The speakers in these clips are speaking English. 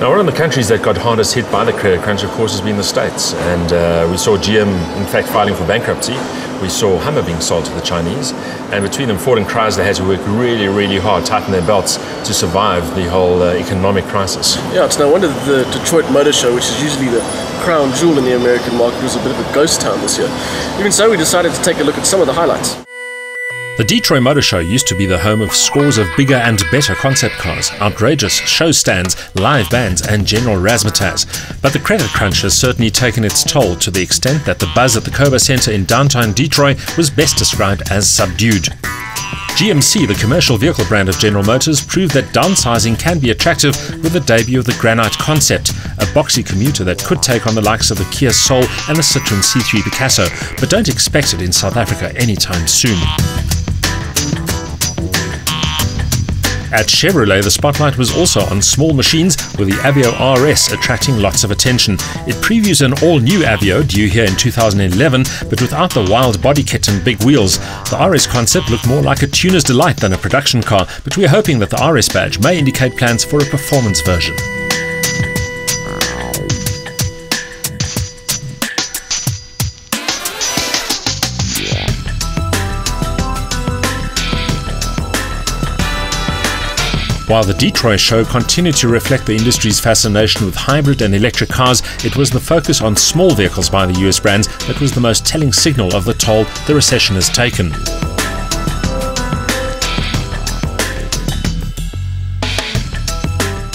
Now, one of the countries that got hardest hit by the credit crunch, of course, has been the States. And we saw GM, in fact, filing for bankruptcy. We saw Hummer being sold to the Chinese. And between them, Ford and Chrysler had to work really, really hard, tighten their belts to survive the whole economic crisis. Yeah, it's no wonder the Detroit Motor Show, which is usually the crown jewel in the American market, was a bit of a ghost town this year. Even so, we decided to take a look at some of the highlights. The Detroit Motor Show used to be the home of scores of bigger and better concept cars, outrageous show stands, live bands and general razzmatazz. But the credit crunch has certainly taken its toll, to the extent that the buzz at the Koba Center in downtown Detroit was best described as subdued. GMC, the commercial vehicle brand of General Motors, proved that downsizing can be attractive with the debut of the Granite Concept, a boxy commuter that could take on the likes of the Kia Soul and the Citroën C3 Picasso, but don't expect it in South Africa anytime soon. At Chevrolet, the spotlight was also on small machines, with the Aveo RS attracting lots of attention. It previews an all-new Aveo due here in 2011, but without the wild body kit and big wheels. The RS concept looked more like a tuner's delight than a production car, but we're hoping that the RS badge may indicate plans for a performance version. While the Detroit show continued to reflect the industry's fascination with hybrid and electric cars, it was the focus on small vehicles by the US brands that was the most telling signal of the toll the recession has taken.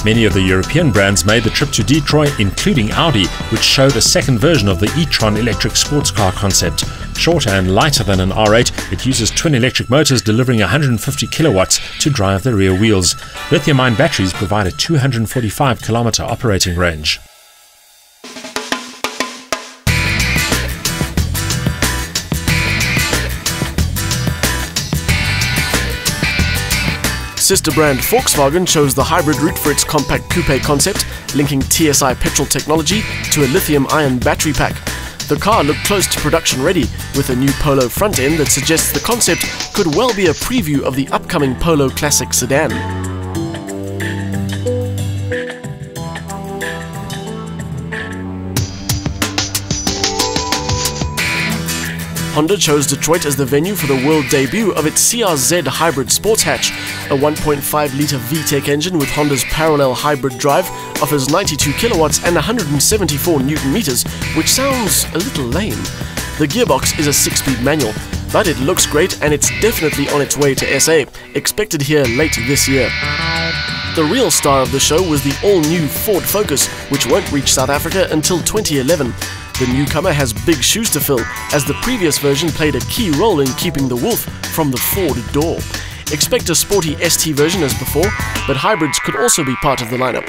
Many of the European brands made the trip to Detroit, including Audi, which showed a second version of the e-tron electric sports car concept. Shorter and lighter than an R8, it uses twin electric motors delivering 150 kilowatts to drive the rear wheels. Lithium-ion batteries provide a 245-kilometer operating range. Sister brand Volkswagen chose the hybrid route for its compact coupe concept, linking TSI petrol technology to a lithium-ion battery pack. The car looked close to production ready, with a new Polo front end that suggests the concept could well be a preview of the upcoming Polo Classic sedan. Honda chose Detroit as the venue for the world debut of its CRZ hybrid sports hatch. A 1.5-litre VTEC engine with Honda's parallel hybrid drive offers 92 kilowatts and 174 newton meters, which sounds a little lame. The gearbox is a 6-speed manual, but it looks great and it's definitely on its way to SA, expected here late this year. The real star of the show was the all-new Ford Focus, which won't reach South Africa until 2011. The newcomer has big shoes to fill, as the previous version played a key role in keeping the wolf from the Ford door. Expect a sporty ST version as before, but hybrids could also be part of the lineup.